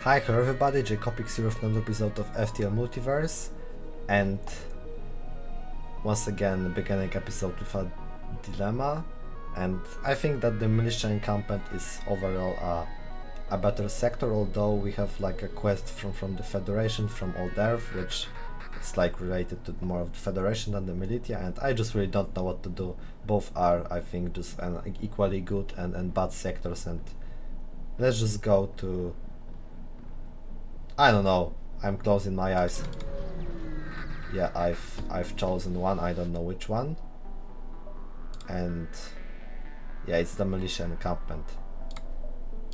Hi, hello everybody, Jacopix here with another episode of FTL Multiverse, and once again the beginning episode with a dilemma, and I think that the militia encampment is overall a better sector, although we have like a quest from the Federation, from Old Earth, which is like related to more of the Federation than the militia, and I just really don't know what to do. Both are, I think, just equally good and bad sectors, and let's just go to... I don't know. I'm closing my eyes. Yeah, I've chosen one. I don't know which one. And yeah, it's the militia encampment.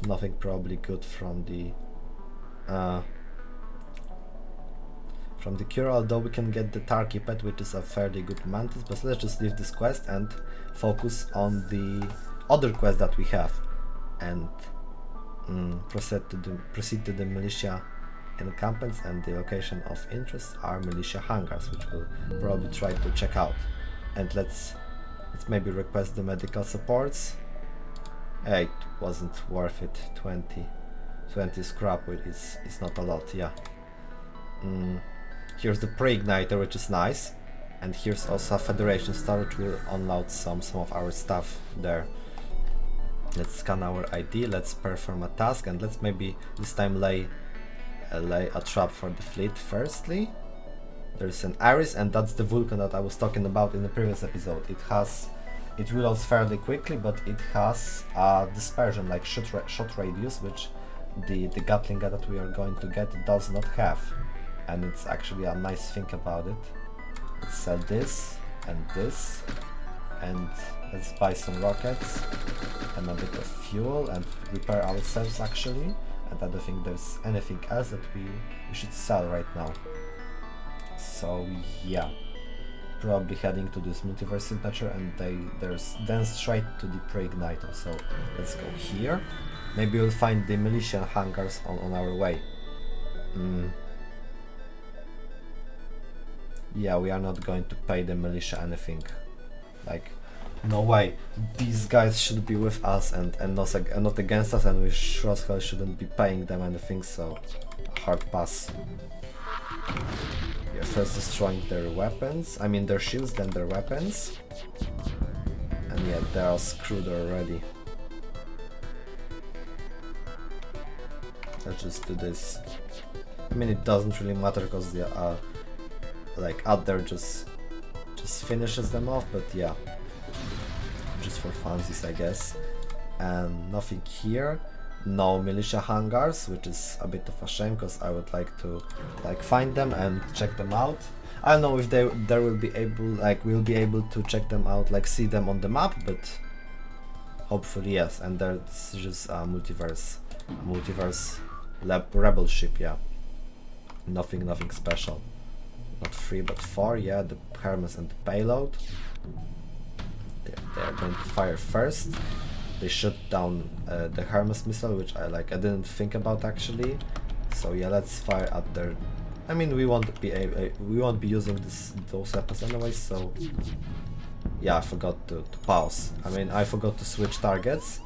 Nothing probably good from the cure, although we can get the Turkey pet, which is a fairly good mantis. But let's just leave this quest and focus on the other quest that we have, and proceed to the militia encampments, and the location of interest are militia hangars, which we'll probably try to check out. And let's maybe request the medical supports. It wasn't worth it. 20 scrap is not a lot. Yeah. Here's the pre-igniter, which is nice, and here's also a Federation star, which will unload some of our stuff there. Let's scan our ID, let's perform a task, and let's maybe this time lay a trap for the fleet. Firstly, there's an Iris, and that's the Vulcan that I was talking about in the previous episode. It reloads fairly quickly, but it has a dispersion, like shot radius, which the Gatling gun that we are going to get does not have, and it's actually a nice thing about it. Let's sell this, and let's buy some rockets and a bit of fuel and repair ourselves actually. And I don't think there's anything else that we should sell right now. So yeah, probably heading to this multiverse signature, and then straight to the pre-igniter. So let's go here. Maybe we'll find the militia hangars on our way. Yeah, we are not going to pay the militia anything. Like, no way. These guys should be with us and not against us, and we sure as hell shouldn't be paying them anything, so hard pass. Yeah, first destroying their weapons, I mean their shields, then their weapons. And yeah, they are screwed already. Let's just do this. I mean, it doesn't really matter because they are like out there just finishes them off, but yeah, just for funsies, I guess. And nothing here. No militia hangars, which is a bit of a shame, because I would like to find them and check them out. I don't know if we'll be able to check them out, like see them on the map, but hopefully yes. And there's just a multiverse rebel ship. Yeah, nothing special. Not 3 but 4, yeah, the Hermes and the payload. They are going to fire first. They shot down the Hermes missile, which I didn't think about actually. So yeah, let's fire at their... I mean, we won't be using those weapons anyway, so yeah, I forgot to pause. I mean, I forgot to switch targets.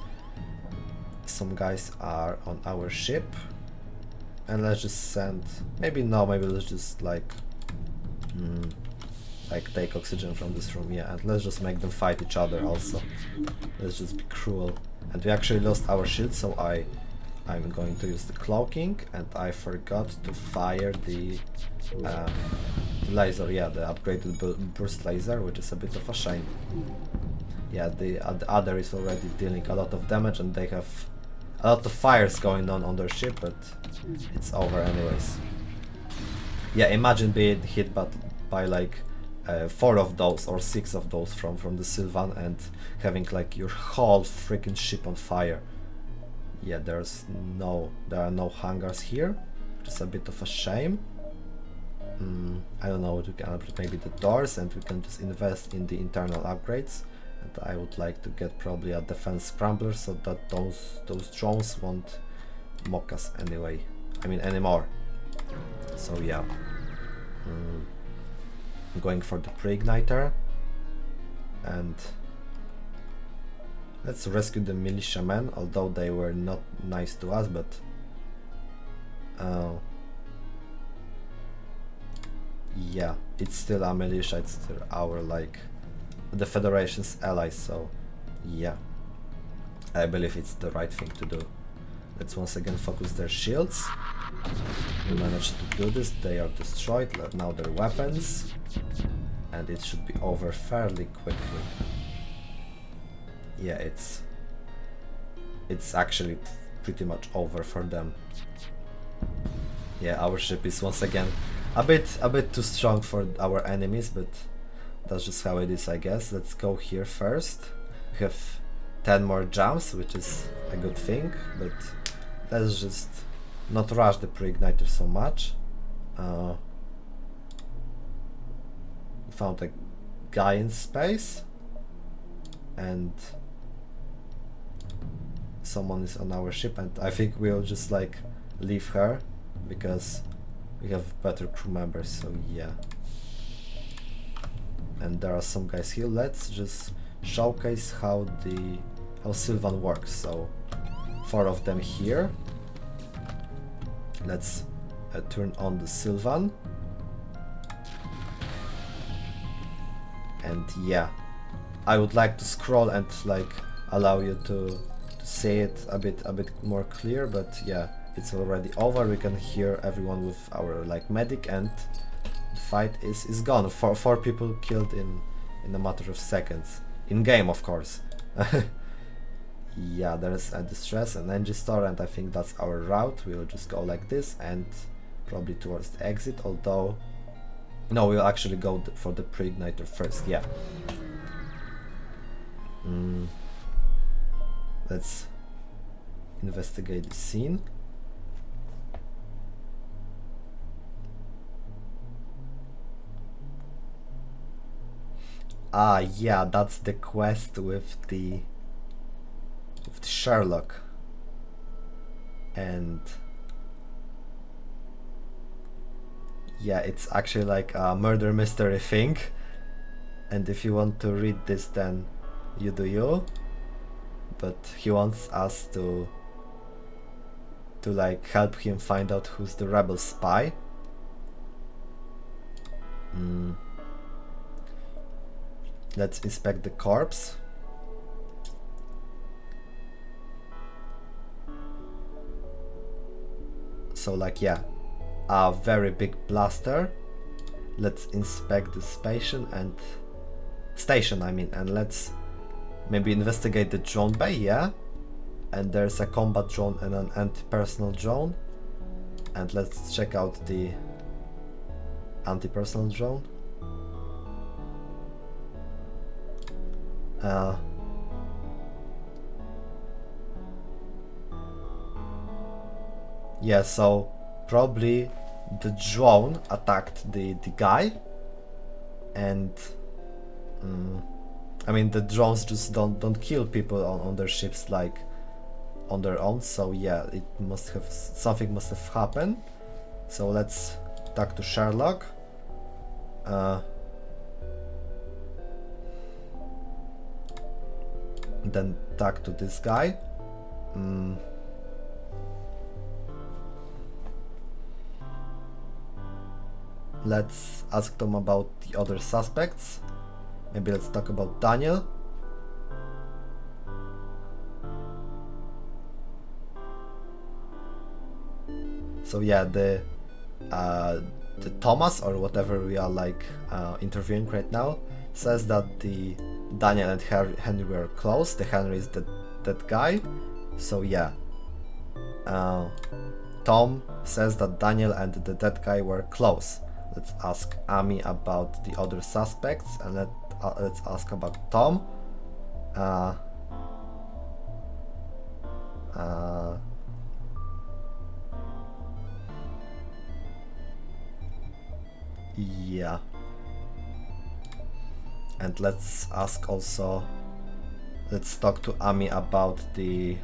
Some guys are on our ship, and let's just send... maybe let's just take oxygen from this room, yeah, and let's just make them fight each other also. Let's just be cruel. And we actually lost our shield, so I'm going to use the cloaking, and I forgot to fire the laser, yeah, the upgraded burst laser, which is a bit of a shame. Yeah, the other is already dealing a lot of damage, and they have a lot of fires going on their ship, but it's over anyways. Yeah, imagine being hit by like 4 of those or 6 of those from the Sylvan, and having like your whole freaking ship on fire. Yeah, there are no hangars here, which is a bit of a shame. I don't know what we can upgrade, maybe the doors, and we can just invest in the internal upgrades. And I would like to get probably a defense scrambler, so that those drones won't mock us anyway. I mean, anymore. So yeah, I'm going for the pre-igniter, and let's rescue the militiamen, although they were not nice to us, but Uh, yeah, it's still a militia, it's still our, like, the Federation's allies, so yeah, I believe it's the right thing to do. Let's once again focus their shields. We managed to do this, they are destroyed, now their weapons, and it should be over fairly quickly. Yeah, it's actually pretty much over for them. Yeah, our ship is once again a bit too strong for our enemies, but that's just how it is, I guess. Let's go here first. We have 10 more jumps, which is a good thing, but let's just not rush the pre-igniter so much. We found a guy in space, and someone is on our ship, and I think we'll just like leave her because we have better crew members, so yeah. And there are some guys here. Let's just showcase how Sylvan works. So 4 of them here. Let's turn on the Sylvan, and yeah, I would like to scroll and like allow you to see it a bit more clear, but yeah, it's already over. We can hear everyone with our like medic, and the fight is gone. Four people killed in a matter of seconds, in game of course. Yeah, there's a distress and energy store, and I think that's our route. We'll just go like this and probably towards the exit, although no, we'll actually go for the pre-igniter first. Yeah. Let's investigate the scene. Ah, yeah, that's the quest with the Sherlock. And yeah, it's actually like a murder mystery thing. And if you want to read this, then you do you. But he wants us to like help him find out who's the rebel spy. Let's inspect the corpse. So like, yeah, a very big blaster. Let's inspect the station, and let's maybe investigate the drone bay. Yeah, and there's a combat drone and an anti-personnel drone, and let's check out the anti-personnel drone. Yeah, so probably the drone attacked the guy, and I mean, the drones just don't kill people on their ships like on their own, so yeah, it must have, something must have happened. So let's talk to Sherlock. Then talk to this guy. Let's ask them about the other suspects. Maybe let's talk about Daniel. So yeah, the Thomas, or whatever we are like interviewing right now, says that the Daniel and Henry were close. The Henry is that guy. So yeah, Tom says that Daniel and the dead guy were close. Let's ask Amy about the other suspects, and let's ask about Tom. Yeah. And let's ask also, let's talk to Amy about the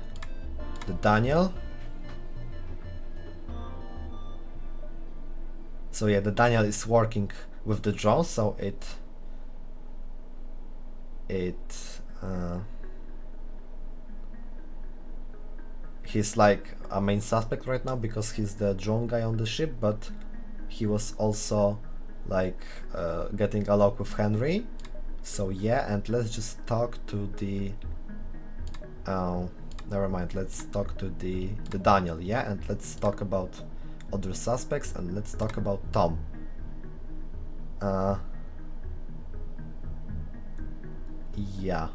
Daniel. So yeah, the Daniel is working with the drone, so it he's like a main suspect right now because he's the drone guy on the ship, but he was also like getting along with Henry. So yeah, and let's just talk to the never mind, let's talk to the Daniel, yeah, and let's talk about other suspects, and let's talk about Tom. Yeah.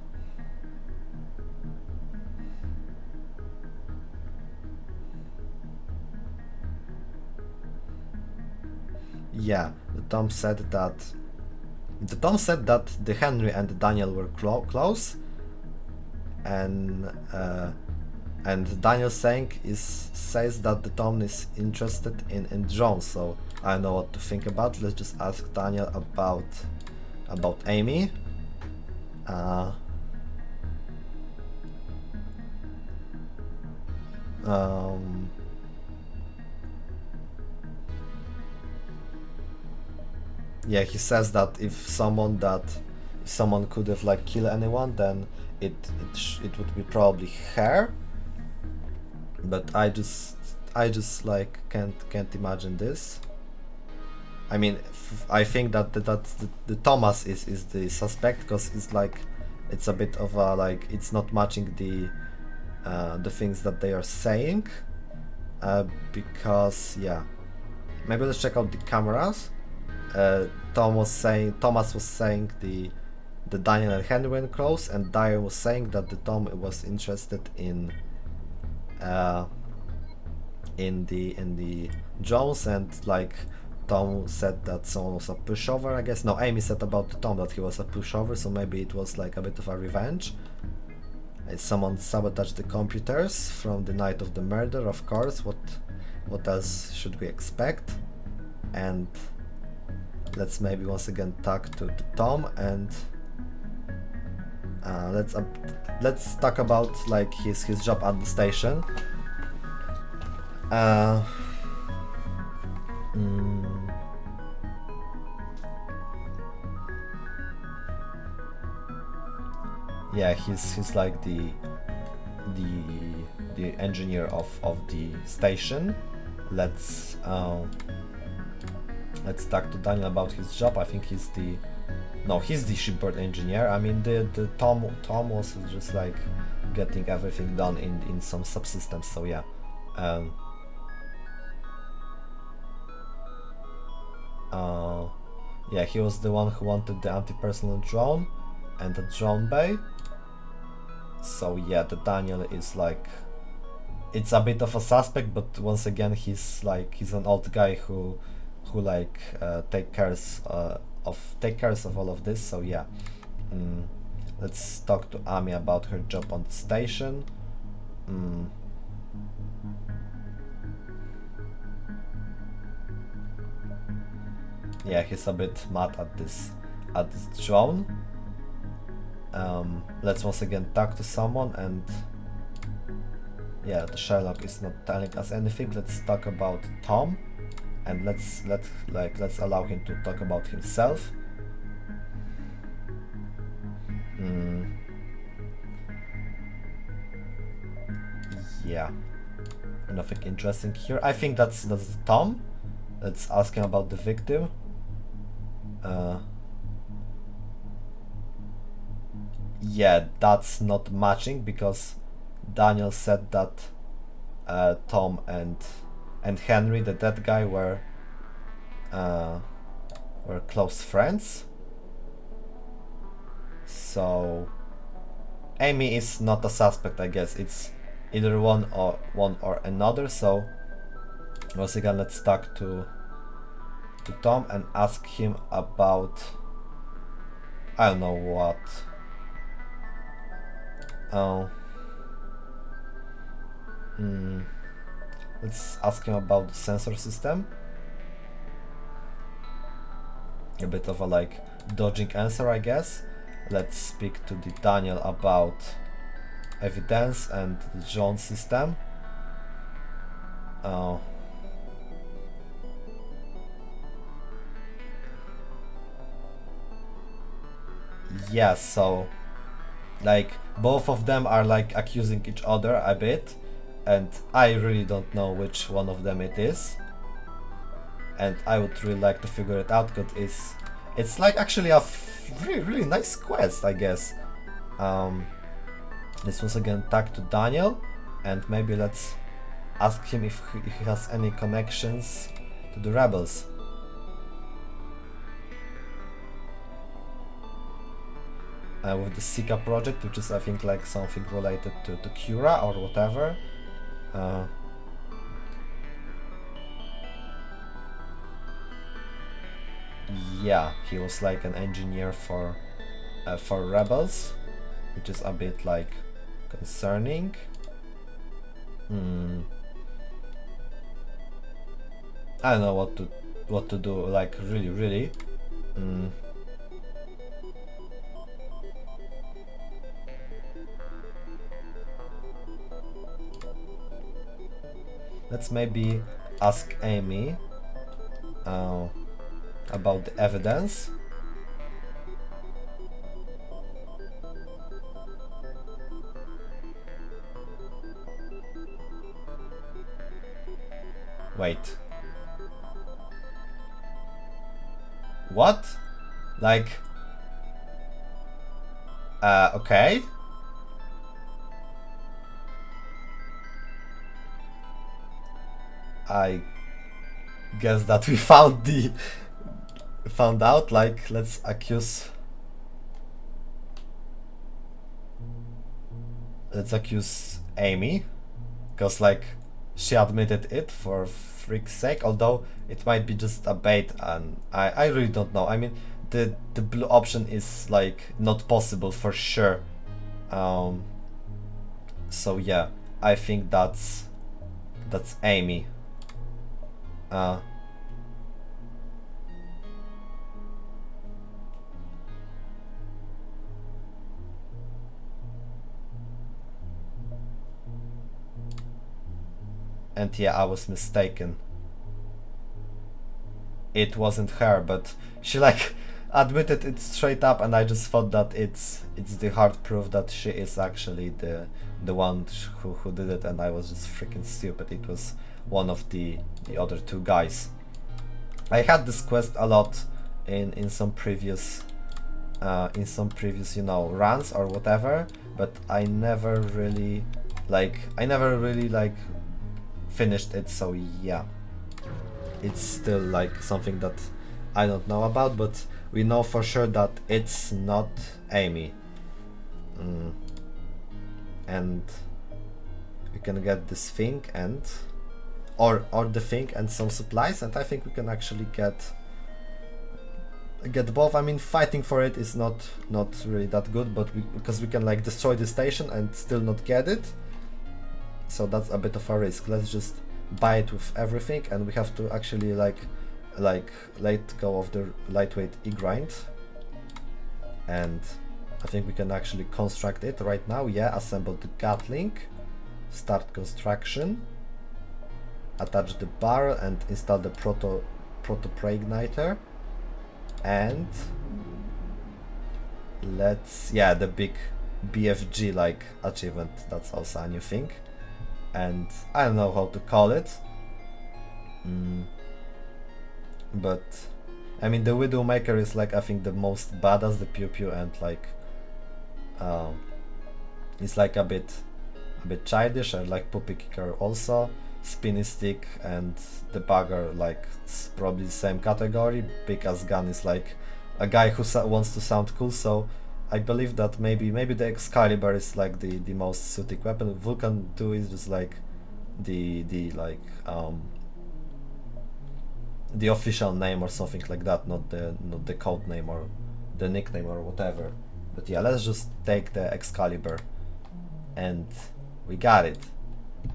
Yeah, Tom said that the Henry and the Daniel were close, and Daniel says that the Tom is interested in drones. So I don't know what to think about. Let's just ask Daniel about Amy. Yeah, he says that if someone could have like killed anyone, then it would be probably her. But I just like can't imagine this. I mean, I think that the Thomas is the suspect, because it's like it's a bit of a like it's not matching the things that they are saying. Because yeah, maybe let's check out the cameras. Thomas was saying the Daniel and Henry were close, and Dyer was saying that the Tom was interested in the Jones, and like Tom said that someone was a pushover, I guess. No, Amy said about Tom that he was a pushover, so maybe it was like a bit of a revenge. Someone sabotaged the computers from the night of the murder, of course. What else should we expect? And let's maybe once again talk to Tom, and let's talk about like his job at the station. Yeah, he's like the engineer of the station. Let's talk to Daniel about his job. I think he's the shipboard engineer. I mean, the Tom was just like getting everything done in some subsystems. So yeah. Yeah, he was the one who wanted the anti-personnel drone and the drone bay. So yeah, the Daniel is like, it's a bit of a suspect, but once again he's an old guy who like take cares of all of this. So yeah, let's talk to Amy about her job on the station. Yeah, he's a bit mad at this drone. Let's once again talk to someone, and yeah, the Sherlock is not telling us anything. Let's talk about Tom, and let's allow him to talk about himself. Yeah, nothing interesting here. I think that's Tom. Let's ask him about the victim. Yeah, that's not matching, because Daniel said that Tom and Henry, the dead guy, were close friends. So Amy is not a suspect, I guess. It's either one or another. So once again, let's talk to Tom and ask him about, I don't know what. Let's ask him about the sensor system. A bit of a like dodging answer, I guess. Let's speak to the Daniel about evidence and the Jones system. Yeah, so like both of them are like accusing each other a bit, and I really don't know which one of them it is, and I would really like to figure it out, because it's like actually a really nice quest, I guess. This was again tagged to Daniel, and maybe let's ask him if he has any connections to the rebels. With the Sika project, which is I think like something related to Cura or whatever. Yeah, he was like an engineer for rebels, which is a bit like concerning. I don't know what to do, like really. Let's maybe ask Amy about the evidence. Wait. What? Like... okay. I guess that we found out, like, let's accuse Amy, because like she admitted it for freak's sake, although it might be just a bait, and I really don't know. I mean, the blue option is like not possible for sure. So yeah, I think that's Amy. And yeah, I was mistaken. It wasn't her, but she like admitted it straight up, and I just thought that it's the hard proof that she is actually the one who did it, and I was just freaking stupid. It was one of the other two guys. I had this quest a lot in some previous you know, runs or whatever, but I never really like finished it, so yeah, it's still like something that I don't know about, but we know for sure that it's not Amy. And we can get this thing and or the thing and some supplies, and I think we can actually get both. I mean, fighting for it is not really that good, but because we can like destroy the station and still not get it, so that's a bit of a risk. Let's just buy it with everything, and we have to actually like let go of the lightweight e-grind, and I think we can actually construct it right now. Yeah, assemble the Gatling, start construction, attach the barrel and install the proto-preigniter, and let's, yeah, the big BFG like achievement, that's also a new thing, and I don't know how to call it, but I mean, the Widowmaker is like I think the most badass, the pew pew, and like it's like a bit childish. I like Puppy Kicker also. Spinny Stick and the Bagger, like probably the same category. Big Ass Gun is like a guy who wants to sound cool, so I believe that maybe the Excalibur is like the most suited weapon. Vulcan 2 is just like the official name or something like that, not the code name or the nickname or whatever. But yeah, let's just take the Excalibur, and we got it.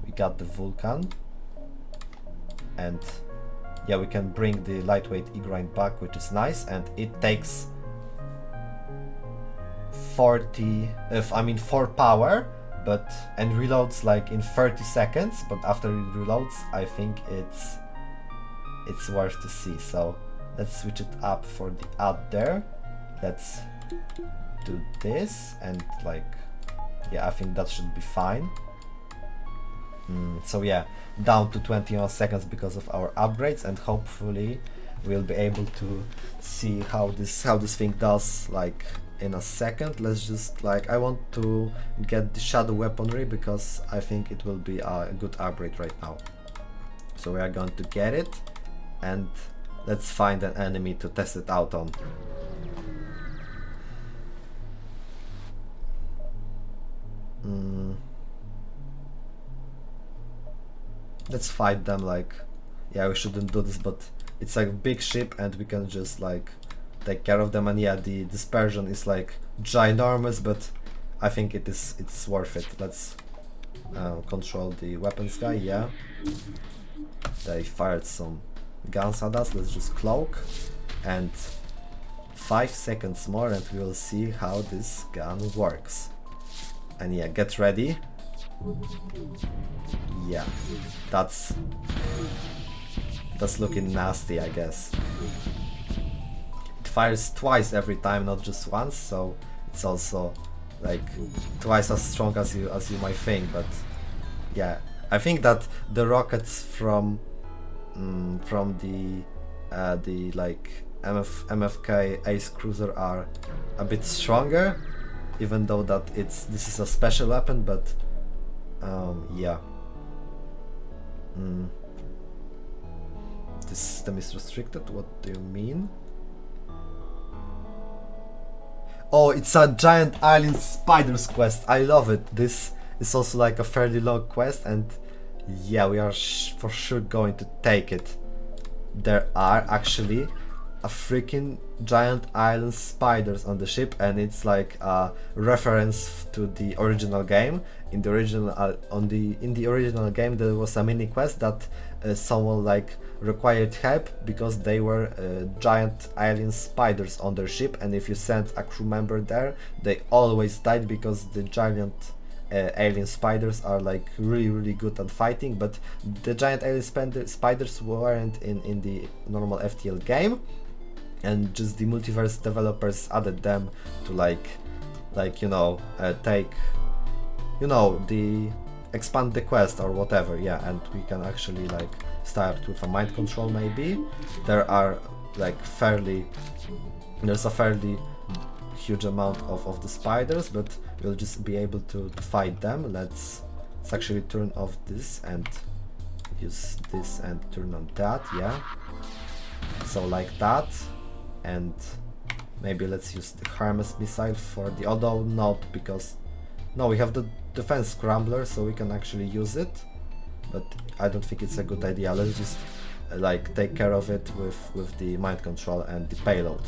We got the Vulcan, and yeah, we can bring the lightweight e-grind back, which is nice, and it takes 4 power, but and reloads like in 30 seconds, but after it reloads, I think it's worth to see. So let's switch it up for the add there. Let's do this, and like, yeah, I think that should be fine. So yeah, down to 21 seconds because of our upgrades, and hopefully we'll be able to see how this thing does like in a second. Let's just like, I want to get the shadow weaponry because I think it will be a good upgrade right now. So we are going to get it, and let's find an enemy to test it out on. Let's fight them. Like, yeah, we shouldn't do this, but it's like a big ship and we can just like take care of them. And yeah, the dispersion is like ginormous, but I think it's worth it. Let's control the weapons guy. Yeah, they fired some guns at us. Let's just cloak, and 5 seconds more and we will see how this gun works. And yeah, get ready. Yeah, that's looking nasty, I guess. It fires twice every time, not just once, so it's also like twice as strong as you might think. But yeah, I think that the rockets from the like MFK Ace Cruiser are a bit stronger, even though that this is a special weapon. But yeah. This system is restricted. What do you mean? Oh, it's a giant island spiders quest. I love it. This is also like a fairly long quest, and yeah, we are for sure going to take it. There are actually a freaking giant island spiders on the ship, and it's like a reference to the original game. In the original in the original game there was a mini quest that someone like required help because they were giant alien spiders on their ship, and if you sent a crew member there, they always died because the giant alien spiders are like really good at fighting. But the giant alien spiders weren't in the normal FTL game, and just the multiverse developers added them to like you know, take, you know, the expand the quest or whatever. Yeah, and we can actually like start with a mind control. Maybe there are like there's a fairly huge amount of the spiders, but we'll just be able to fight them. Let's actually turn off this and use this and turn on that. Yeah, so like that. And maybe let's use the Hermes missile for the, although not, because no, we have the defense scrambler, so we can actually use it, but I don't think it's a good idea. Let's just like take care of it with the mind control and the payload.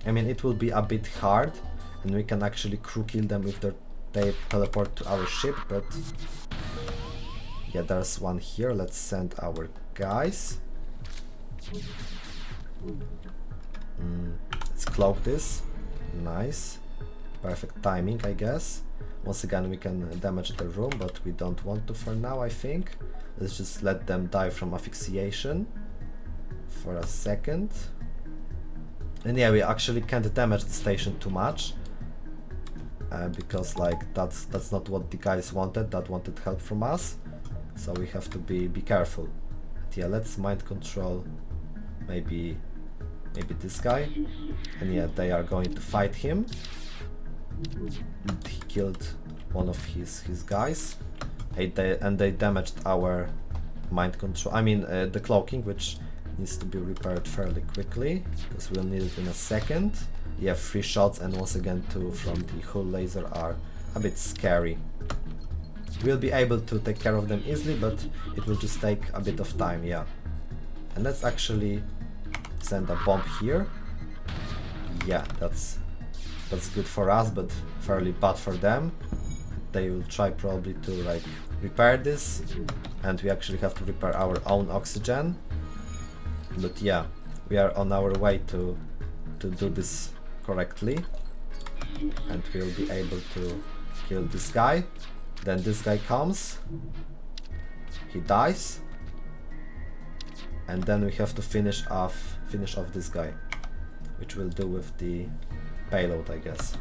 I mean, it will be a bit hard, and we can actually crew kill them if they teleport to our ship, but yeah, there's one here. Let's send our guys. Let's cloak this. Nice. Perfect timing, I guess. Once again, we can damage the room, but we don't want to for now, I think. Let's just let them die from asphyxiation for a second. And yeah, we actually can't damage the station too much, because like that's not what the guys wanted. That wanted help from us, so we have to be careful. But yeah, let's mind control maybe this guy, and yeah, they are going to fight him. He killed one of his guys, and they damaged our mind control, I mean the cloaking, which needs to be repaired fairly quickly because we'll need it in a second. Yeah, 3 shots, and once again 2 from the hull laser are a bit scary. We'll be able to take care of them easily, but it will just take a bit of time. Yeah, and let's actually send a bomb here. Yeah, that's good for us, but fairly bad for them. They will try probably to like repair this, and we actually have to repair our own oxygen. But yeah, we are on our way to do this correctly, and we'll be able to kill this guy. Then this guy comes, he dies, and then we have to finish off this guy, which we'll do with the payload, I guess.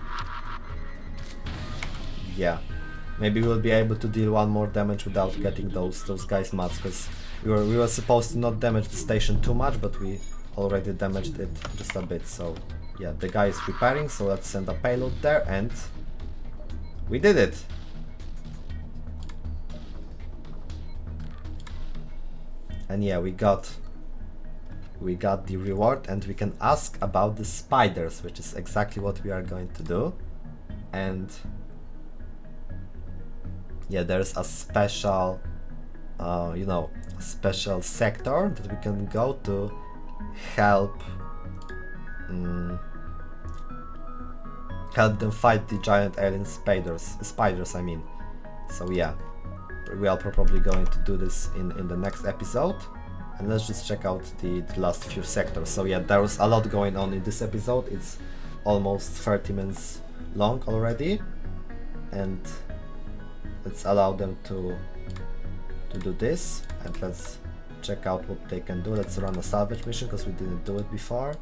Yeah, maybe we'll be able to deal one more damage without getting those guys mad, because we were supposed to not damage the station too much, but we already damaged it just a bit. So yeah, the guy is preparing, so let's send a payload there, and we did it. And yeah, we got the reward, and we can ask about the spiders, which is exactly what we are going to do. And yeah, there's a special you know, a special sector that we can go to help help them fight the giant alien spiders, I mean. So yeah, we are probably going to do this in the next episode. And let's just check out the last few sectors. So yeah, there was a lot going on in this episode. It's almost 30 minutes long already, and let's allow them to do this, and let's check out what they can do. Let's run a salvage mission because we didn't do it before.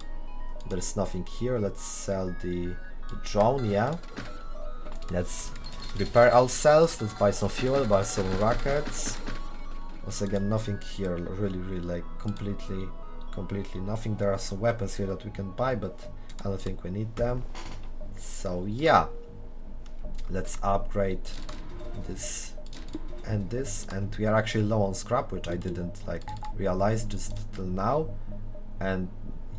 There's nothing here. Let's sell the drone. Yeah, let's repair ourselves. Let's buy some fuel, buy some rockets. Once again, nothing here, really like completely nothing. There are some weapons here that we can buy, but I don't think we need them. So yeah, let's upgrade this and this, and we are actually low on scrap, which I didn't like realize just till now. And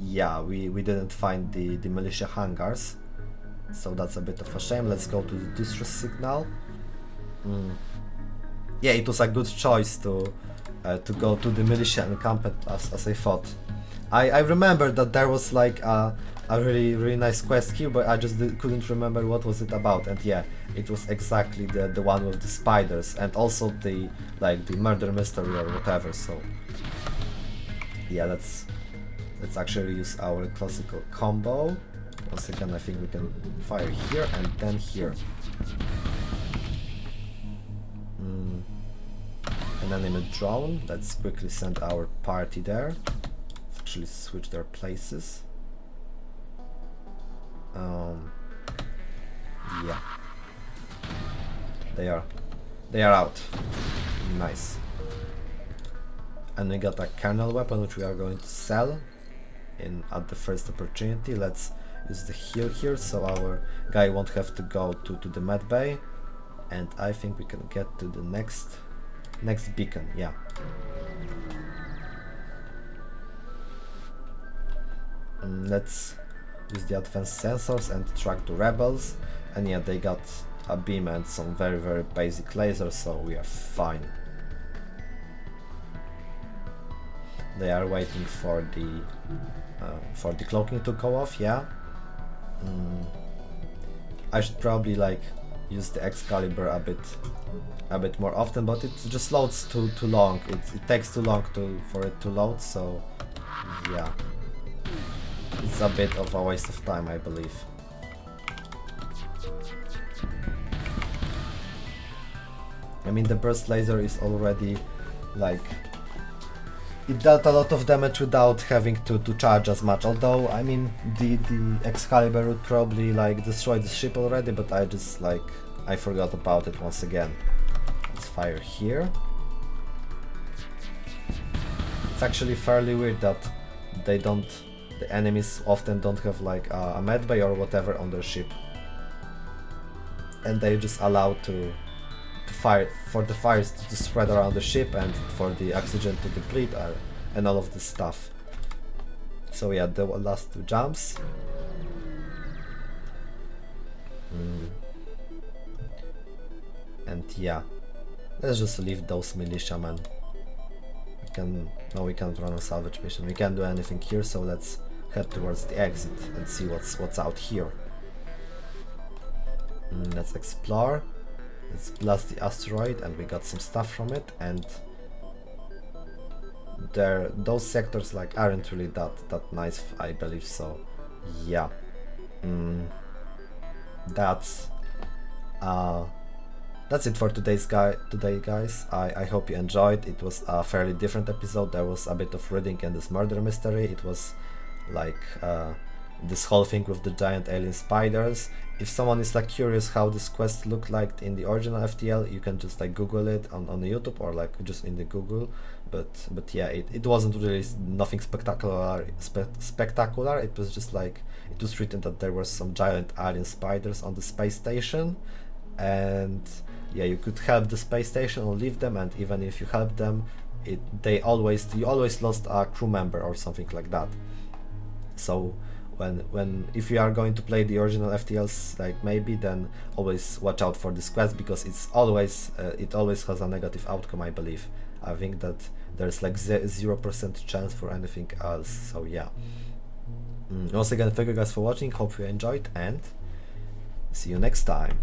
yeah, we didn't find the militia hangars, so that's a bit of a shame. Let's go to the distress signal. Yeah, it was a good choice to go to the militia encampment as I thought. I remember that there was like a really nice quest here, but I just couldn't remember what was it about. And yeah, it was exactly the one with the spiders, and also the murder mystery or whatever. So yeah, let's actually use our classical combo. Once again, I think we can fire here and then here. An enemy drone. Let's quickly send our party there. Let's actually switch their places. Yeah, they are out. Nice. And we got a kernel weapon, which we are going to sell at the first opportunity. Let's use the heal here, so our guy won't have to go to the med bay. And I think we can get to the next beacon. Yeah. And let's use the advanced sensors and track the rebels. And yeah, they got a beam and some very basic lasers, so we are fine. They are waiting for the cloaking to go off. Yeah. I should probably like use the Excalibur a bit more often, but it just loads too long. It takes too long for it to load, so yeah, it's a bit of a waste of time, I believe. I mean, the burst laser is already like, it dealt a lot of damage without having to charge as much, although I mean the Excalibur would probably like destroy the ship already, but I forgot about it once again. Let's fire here. It's actually fairly weird that the enemies often don't have like a medbay or whatever on their ship, and they just allow to fire for the fires to spread around the ship and for the oxygen to deplete and all of this stuff. So yeah, the last two jumps. And yeah, let's just leave those militiamen. We can't run a salvage mission. We can't do anything here, so let's head towards the exit and see what's out here. Let's explore. Let's blast the asteroid, and we got some stuff from it. And those sectors like aren't really that nice, I believe. So yeah, that's it for today, guys. I hope you enjoyed. It was a fairly different episode. There was a bit of reading and this murder mystery. It was like this whole thing with the giant alien spiders. If someone is like curious how this quest looked like in the original FTL, you can just like Google it on the YouTube or like just in the Google. But yeah, it wasn't really nothing spectacular. It was just like, it was written that there were some giant alien spiders on the space station, and yeah, you could help the space station or leave them, and even if you help them, you always lost a crew member or something like that. So if you are going to play the original FTLs, like maybe, then always watch out for this quest, because it always has a negative outcome, I believe. I think that there's like 0% chance for anything else. So yeah. Once again, thank you guys for watching, hope you enjoyed, and see you next time.